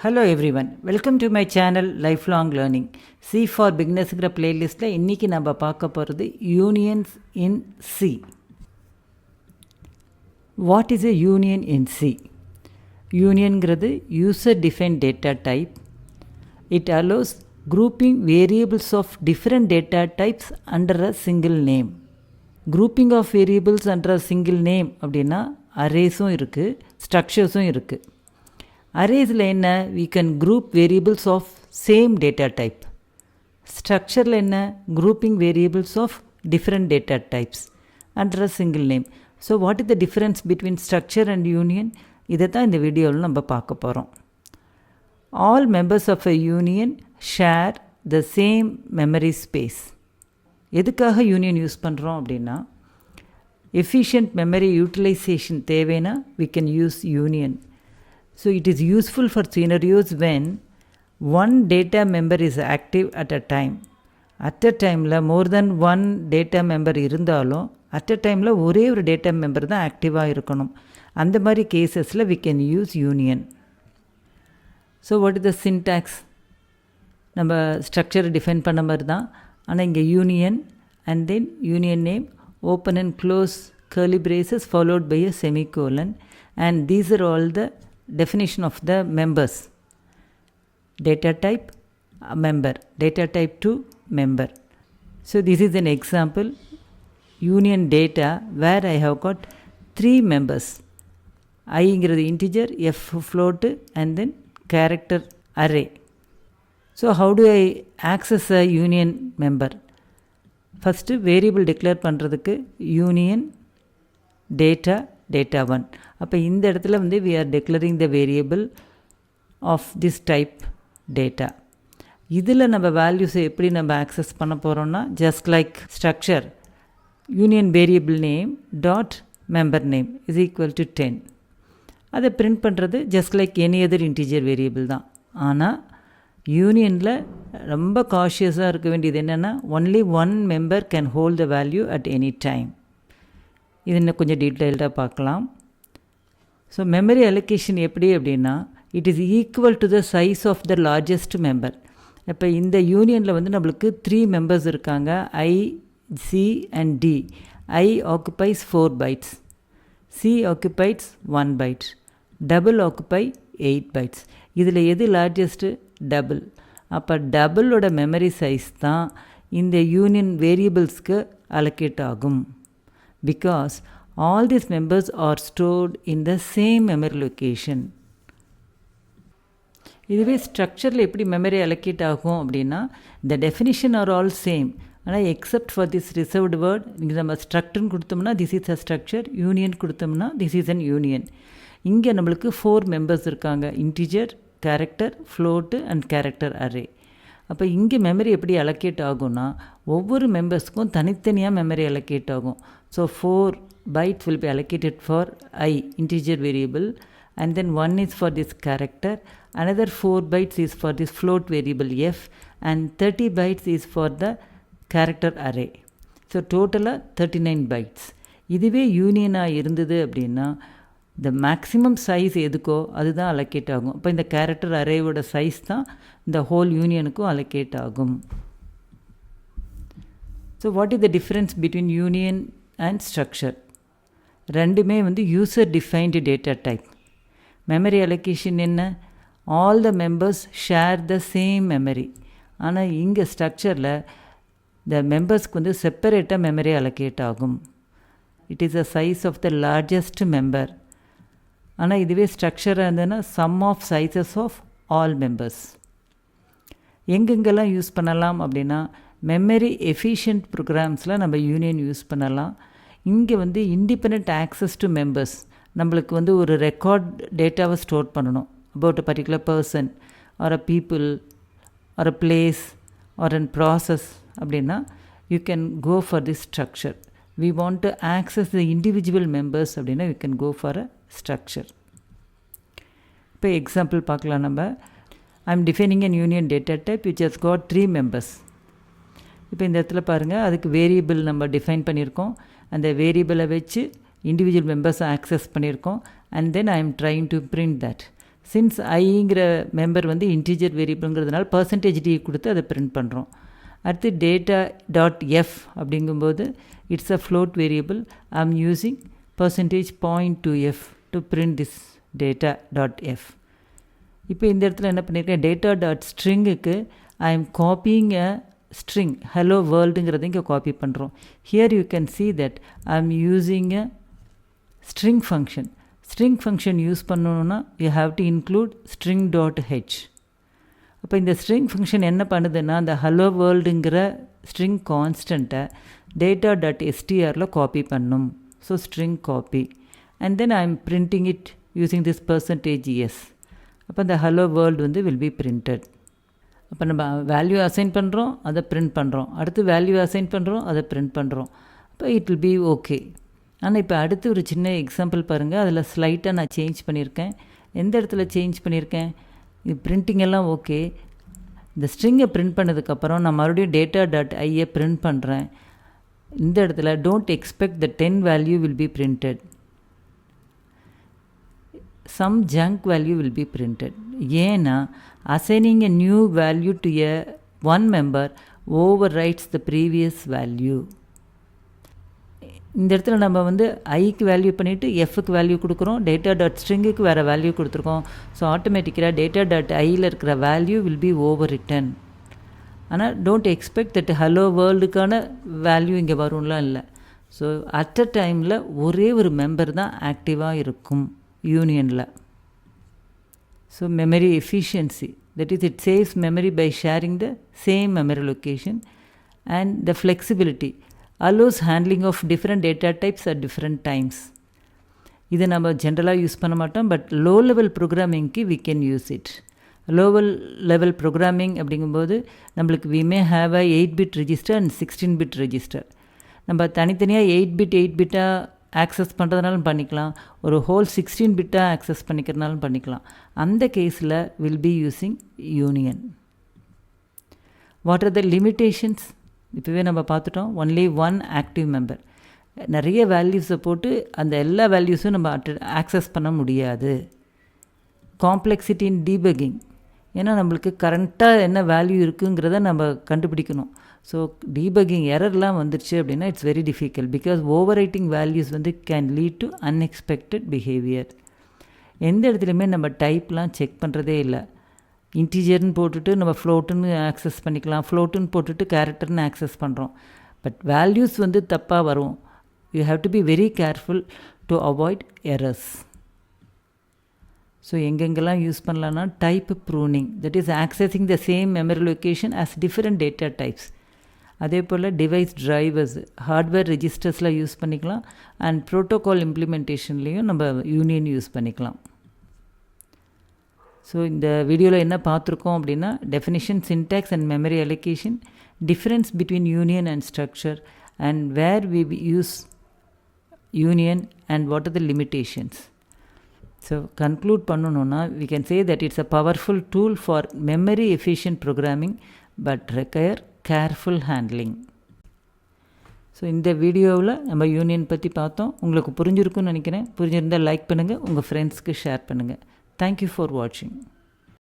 Hello everyone, welcome to my channel Lifelong Learning. C for Beginners playlistல இன்னைக்கு நம்ம பார்க்க போகிறது Unions in C. What is a union in C? Unionங்கிறது user defined data type. It allows grouping variables of different data types under a single name. Grouping of variables under a single name அப்படின்னா அரேஸும் இருக்குது, ஸ்ட்ரக்சர்ஸும் இருக்குது. அரேஸில் என்ன, we can group variables of same data type. ஸ்ட்ரக்சரில் என்ன, grouping variables of different data types under a single name. So what is the difference between structure and union? இதை தான் இந்த வீடியோவில் நம்ம பார்க்க போகிறோம். All members of a union share the same memory space. எதுக்காக யூனியன் யூஸ் பண்ணுறோம் அப்படின்னா, efficient memory utilization தேவைன்னா we can use union. So it is useful for scenarios when one data member is active at a time. At a timeல more than one data member இருந்தாலும் at a timeல ஒரே ஒரு data member தான் ஆக்டிவாக இருக்கணும். அந்த மாதிரி கேசஸில் we can use union. So what is the syntax? நம்ம ஸ்ட்ரக்சரை டிஃபைன் பண்ண மாதிரி தான், ஆனால் இங்கே union and then union name, open and close curly braces followed by a semicolon, and these are all the definition of the members. Data type member, data type 2 member. So this is an example union data where I have got 3 members. I ingiradu integer, f float and then character array. So how do I access a union member? First variable declare பண்ணுறதுக்கு union data data1. அப்போ இந்த இடத்துல வந்து we are declaring the variable of this type data. இதில் நம்ம வேல்யூஸை எப்படி நம்ம ஆக்சஸ் பண்ண போகிறோம்னா, just like structure union variable name dot member name is equal to 10. அதை பிரிண்ட் பண்ணுறது just like any other integer variable தான். ஆனால் யூனியனில் ரொம்ப காஷியஸாக இருக்க வேண்டியது என்னென்னா, only one member can hold the value at any time. இது இன்னும் கொஞ்சம் டீட்டெயில்டாக பார்க்கலாம். ஸோ மெமரி அலோகேஷன் எப்படி அப்படின்னா, it is equal to the size of the largest member. இப்போ இந்த யூனியனில் வந்து நம்மளுக்கு 3 மெம்பர்ஸ் இருக்காங்க, I, C and D. I occupies 4 bytes, C occupies 1 byte, double occupy 8 bytes. இதில் எது லார்ஜஸ்ட்டு? டபுள். அப்போ டபுளோட மெமரி சைஸ் தான் இந்த யூனியன் வேரியபிள்ஸ்க்கு அலோகேட் ஆகும். Because all these members are stored in the same memory location. இதுவே ஸ்ட்ரக்சரில் எப்படி மெமரி அலோகேட் ஆகும் அப்படின்னா, the definition are all same. ஆனால் except for this reserved word, இங்கே நம்ம ஸ்ட்ரக்டர்னு கொடுத்தோம்னா this is a structure, union கொடுத்தோம்னா this is an union. இங்கே நம்மளுக்கு 4 மெம்பர்ஸ் இருக்காங்க, integer, character, float and character array. அப்போ இங்கே மெமரி எப்படி அலோகேட் ஆகும்னா, ஒவ்வொரு மெம்பர்ஸ்க்கும் தனித்தனியாக மெமரி அலோகேட் ஆகும். So 4 bytes will be allocated for I, integer variable, and then 1 is for this character, another 4 bytes is for this float variable f, and 30 bytes is for the character array. So டோட்டலாக 39 bytes. இதுவே யூனியனாக இருந்தது அப்படின்னா, the maximum size எதுக்கோ அதுதான் allocate ஆகும். அப்போ இந்த character அரேவோட size தான் இந்த ஹோல் யூனியனுக்கும் அலோகேட் ஆகும். So what is the difference between union and structure? ரெண்டுமே வந்து user defined data type. Memory allocation என்ன, all the members share the same memory. ஆனால் இங்கே ஸ்ட்ரக்சரில் த மெம்பர்ஸ்க்கு வந்து செப்பரேட்டாக மெமரி அலோகேட் ஆகும். It is a size of the largest member. ஆனால் இதுவே ஸ்ட்ரக்சராக இருந்ததுன்னா sum of sizes of all members. எங்கெங்கெல்லாம் யூஸ் பண்ணலாம் அப்படின்னா, மெமரி எஃபிஷியன்ட் ப்ரோக்ராம்ஸில் நம்ம யூனியன் யூஸ் பண்ணலாம். இங்கே வந்து இண்டிபெண்ட் ஆக்சஸ் டு மெம்பர்ஸ், நம்மளுக்கு வந்து ஒரு ரெக்கார்ட் டேட்டாவை ஸ்டோர் பண்ணணும் about a particular person or a people or a place or an process அப்படின்னா you can go for this structure. we want to access the individual members அப்படின்னா we can go for a structure. இப்போ example பார்க்கலாம் நம்ம. I'm defining an union data type which has got 3 members. இப்போ இந்த இடத்துல பாருங்கள், அதுக்கு வேரியபிள் நம்ம டிஃபைன் பண்ணியிருக்கோம். அந்த வேரியபிளை வச்சு இண்டிவிஜுவல் மெம்பர்ஸை ஆக்சஸ் பண்ணியிருக்கோம். And then I am trying to print that. Since ஐங்கிற மெம்பர் வந்து இன்டீஜர் வேரியபிள்ங்கிறதுனால % d கொடுத்து அதை பிரிண்ட் பண்ணுறோம். அடுத்து டேட்டா டாட் எஃப் அப்படிங்கும்போது it's a float variable. I am using %.2f to print this data dot F. இப்போ இந்த இடத்துல என்ன பண்ணியிருக்கேன், டேட்டா டாட் ஸ்ட்ரிங்குக்கு I am copying a string hello worldங்கிறத இங்கே காப்பி பண்ணுறோம். here you can see that I am using a string function. string function use பண்ணணும்னா you have to include string.h. அப்போ இந்த string function என்ன பண்ணுதுன்னா அந்த hello worldங்கிற string கான்ஸ்டண்ட்டை data.strல காப்பி பண்ணும். So string copy and then I am printing it using this %s. அப்போ அந்த hello world வந்து will be printed. அப்போ நம்ம வேல்யூ அசைன் பண்ணுறோம், அதை பிரிண்ட் பண்ணுறோம், அடுத்து வேல்யூ அசைன் பண்ணுறோம், அதை பிரிண்ட் பண்ணுறோம். அப்போ இட் வில் பி ஓகே. ஆனால் இப்போ அடுத்து ஒரு சின்ன எக்ஸாம்பிள் பாருங்கள். அதில் ஸ்லைட்டாக நான் சேஞ்ச் பண்ணியிருக்கேன். எந்த இடத்துல சேஞ்ச் பண்ணியிருக்கேன், இது பிரிண்டிங் எல்லாம் ஓகே. இந்த ஸ்ட்ரிங்கை பிரிண்ட் பண்ணதுக்கப்புறம் நான் மறுபடியும் டேட்டா டாட் ஐயை பிரிண்ட் பண்ணுறேன். இந்த இடத்துல don't expect the 10 value will B printed. some junk value will be printed. ஏன்னா assigning a new value to a one member overwrites the previous value. இந்த இடத்துல நம்ம வந்து ஐக்கு வேல்யூ பண்ணிவிட்டு எஃப்க்கு வேல்யூ கொடுக்குறோம், டேட்டா டாட் ஸ்ட்ரிங்குக்கு வேறு வேல்யூ கொடுத்துருக்கோம். ஸோ ஆட்டோமேட்டிக்காக டேட்டா டாட் ஐயில் இருக்கிற value will be overwritten. ஆனால் டோன்ட் எக்ஸ்பெக்ட் தட் ஹலோ வேர்ல்டுக்கான வேல்யூ இங்கே வரும்லாம் இல்லை. ஸோ அட் அ டைமில் ஒரே ஒரு மெம்பர் தான் ஆக்டிவாக இருக்கும் யூனியனில். So memory efficiency, that is it saves memory by sharing the same memory location, and the flexibility allows handling of different data types at different times. இதை நம்ம ஜென்ரலாக யூஸ் பண்ண மாட்டோம், பட் லோ லெவல் ப்ரோக்ராமிங்க்கு we can use it. Low level programming அப்படிங்கும்போது நம்மளுக்கு we may have a 8-bit register and 16-bit register. நம்ம தனித்தனியாக 8-bit ஆக்சஸ் பண்ணுறதுனாலும் பண்ணிக்கலாம், ஒரு ஹோல் 16-பிட்டாக ஆக்சஸ் பண்ணிக்கிறதுனாலும் பண்ணிக்கலாம். அந்த கேஸில் will be using union. What are the limitations? இப்போவே நம்ம பார்த்துட்டோம், ஒன்லி ஒன் ஆக்டிவ் மெம்பர். நிறைய வேல்யூஸை போட்டு அந்த எல்லா வேல்யூஸும் நம்ம ஆக்சஸ் பண்ண முடியாது. காம்ப்ளெக்சிட்டி இன் டீபக்கிங், ஏன்னா நம்மளுக்கு கரண்ட்டாக என்ன வேல்யூ இருக்குங்கிறத நம்ம கண்டுபிடிக்கணும். ஸோ டீபக்கிங் எரர்லாம் வந்துருச்சு அப்படின்னா it's very difficult, because overwriting values வந்து can lead to unexpected behaviour. எந்த இடத்துலையுமே நம்ம டைப்லாம் செக் பண்ணுறதே இல்லை. இன்டீஜர்னு போட்டுட்டு நம்ம ஃப்ளோட்டுன்னு ஆக்சஸ் பண்ணிக்கலாம், ஃப்ளோட்டுன்னு போட்டுட்டு கேரக்டர்னு ஆக்சஸ் பண்ணுறோம். பட் வேல்யூஸ் வந்து தப்பாக வரும். You have to be very careful to avoid errors. So எங்கெங்கெல்லாம் யூஸ் பண்ணலான்னா type pruning, that is accessing the same memory location as different data types. அதே போல் டிவைஸ் டிரைவர்ஸ், ஹார்ட்வேர் ரெஜிஸ்டர்ஸில் யூஸ் பண்ணிக்கலாம், and protocol இம்ப்ளிமெண்டேஷன்லேயும் நம்ம union use பண்ணிக்கலாம். So இந்த வீடியோவில் என்ன பார்த்துருக்கோம் அப்படின்னா definition, syntax and memory allocation, difference between union and structure, and where we use union and what are the limitations. So conclude பண்ணணுன்னா we can say that it's a powerful tool for memory efficient programming but require careful handling. So இந்த வீடியோவில் நம்ம union பற்றி பார்த்தோம். உங்களுக்கு புரிஞ்சிருக்குன்னு நினைக்கிறேன். புரிஞ்சிருந்தால் like பண்ணுங்கள், உங்கள் ஃப்ரெண்ட்ஸ்க்கு ஷேர் பண்ணுங்கள். தேங்க்யூ ஃபார் வாட்சிங்.